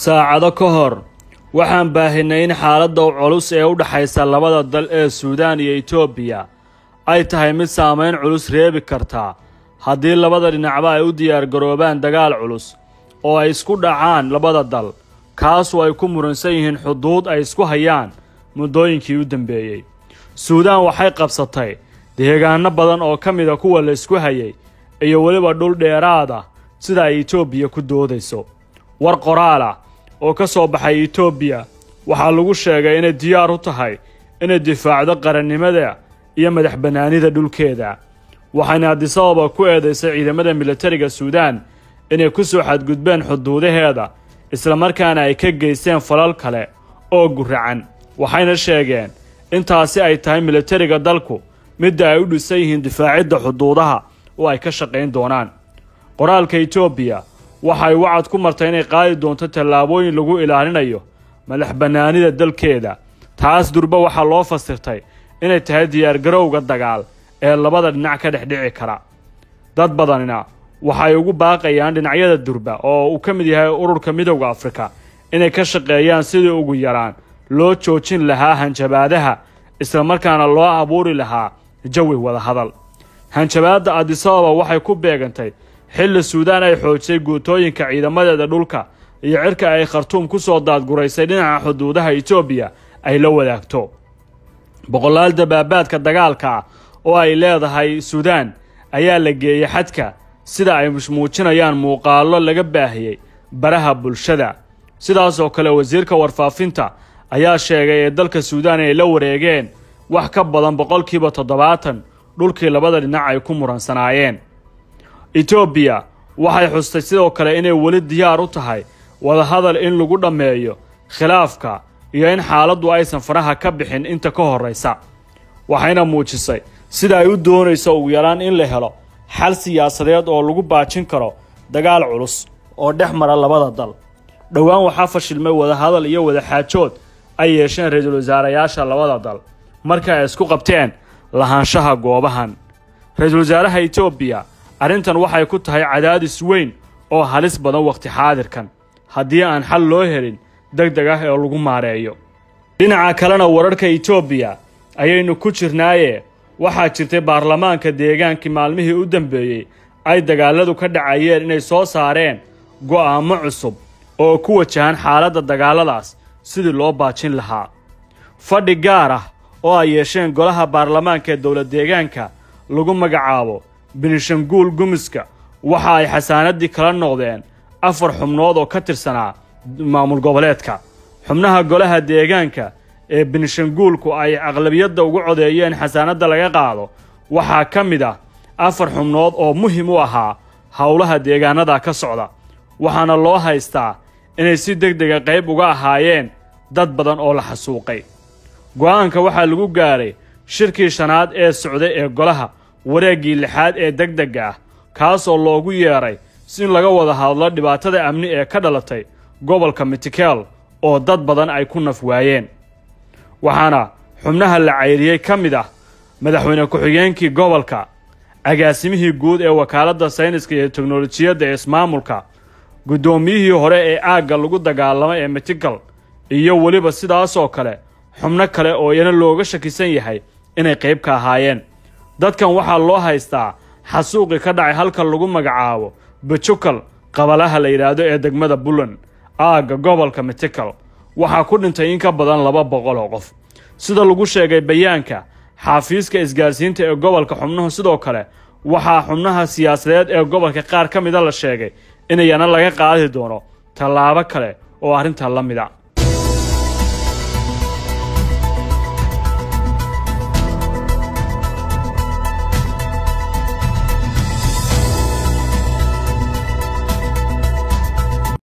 saacado ka hor waxaan baahinay in xaaladda culus ee u dhaxaysa labada dal ee Suudaan iyo Itoobiya ay tahay mid saameyn culus reebi karta haddii labada dhinacba ay u diyaar garoobaan dagaal culus oo ay isku dhacaan labada dal kaas oo ay ku muransan yihiin xuduud ay isku hayaan muddooyinkii u dambeeyay. Suudaan waxay qabsatay deegaano badan oo ka mid ah kuwa la isku hayay iyo waliba dhul dheeraad ah sida ay Itoobiya ku doodayso. war qoraal ah oo ka soo baxay Itoobiya waxaa lagu sheegay inay diyaar u tahay inay difaacdo qarannimada iyo madaxbannaanida dhulkeeda, waxayna Addis Ababa ku eedeysay ciidamada militariga Suudaan inay ku soo xadgudbeen xuduudaheeda isla markaana ay ka geysteen falal kale oo guracan. waxayna sheegeen intaasi ay tahay militariga dalku mid ay u dhisan yihiin difaacidda xuduudaha oo ay ka shaqayn doonaan. qoraalka Itoobiya waxay wacad ku martay inay qaadi doonto tallaabooyin lagu ilaalinayo madaxbannaanida dalkeeda. taas durba waxaa loo fasirtay inay tahay diyaar garowga dagaal ee labada dhinac ka dhexdhici kara. dad badanina waxay ugu baaqayaan dhinacyada durba oo uu ka mid yahay ururka midowga Afrika inay ka shaqeeyaan sidii ugu yaraan loo joojin lahaa hanjabaadaha isla markaana loo abuuri lahaa jawi wada hadal. hanjabaadda Addis Ababa waxay ku beegantay xilli Suudaan ay xoojisay guutooyinka ciidamadeeda dhulka iyo cirka ay Khartoum ku soo daadguraysay dhinaca xuduudaha Itoobiya ay la wadaagto. boqolaal dabaabaadka dagaalka oo ay leedahay Suudaan ayaa la geeyay xadka sida ay muujinayaan muuqaallo laga baahiyay baraha bulshada. sidaas oo kale wasiirka warfaafinta ayaa sheegay in dalka Suudaan ay la wareegeen wax ka badan 70% dhulkii labada dhinac ay ku muransanaayeen. Itoobiya waxay xustay sidoo kale inay wali diyaar u tahay wada hadal in lagu dhameeyo khilaafka iyo in xaaladdu aysan faraha ka bixin inta ka horeysa. waxayna muujisay sida ay u doonayso ugu yaraan in la helo xal siyaasadeed oo lagu baajin karo dagaal culus oo dhex mara labada dal. dhowaan waxaa fashilmay wada hadal iyo wada xaajood ay yeesheen ra'iisul wasaarayaasha labada dal marka ay isku qabteen lahaanshaha goobahan. ra'iisul wasaaraha Itoobiya arrintan waxay ku tahay cadaadis weyn oo halis badan waqti xaadirkan haddii aan xal loo helin degdeg ah oo lagu maareeyo. dhinaca kalena wararka Itoobiya ayaynu ku jirnaaye waxaa jirtay baarlamaanka deegaankii maalmihii u dambeeyay ay dagaaladu ka dhacayeen inay soo saareen go'aamo cusub oo ku wajahan xaaladda dagaaladaas sidii loo baajin lahaa. fadhi gaar ah oo ay yeesheen golaha baarlamaanka ee dowlad deegaanka lagu magacaabo Benishanguul Gumiska waxa ay xasaanadii kala noqdeen 4 xubnood oo ka tirsanaa maamul goboleedka. xubnaha golaha deegaanka ee Benishanguulku ay aqlabiyadda ugu codeeyeen xasaanadda laga qaado waxaa ka mid ah 4 xubnood oo muhiim u ahaa howlaha deegaanada ka socda, waxaana loo haystaa inay si degdeg ah qayb uga ahaayeen dad badan oo la xasuuqay. go'aanka waxaa lagu gaaray shirkii shanaad ee socday ee golaha wareegii 6aad ee degdega ah kaas oo loogu yeeray si laga wada hadlo dhibaatada amni ee ka dhalatay gobolka Mitikel oo dad badan ay ku naf waayeen. waxaana xubnaha la cayriyay ka mid ah madaxweyne ku-xigeenkii gobolka, agaasimihii guud ee wakaaladda sayniska iyo teknolojiyadda ee ismaamulka, guddoomiyihii hore ee aagga lagu dagaalamay ee Mitikel iyo waliba sidaas oo kale xubno kale oo iyana looga shakisan yahay inay qayb ka ahaayeen. dadkan waxaa loo haystaa xasuuqi ka dhacay halka lagu magacaabo Bachukal qabalaha la yiraahdo ee degmada Bulan aagga gobolka Mitikel. waxaa ku dhintay in ka badan 200 oo qof sida lagu sheegay bayaanka xafiiska isgaarsiinta ee gobolka. xubnuhu sidoo kale waxaa xubnaha siyaasadeed ee gobolka qaar ka mid ah la sheegay inayna laga qaadi doono tallaabo kale oo arrinta la mid ah.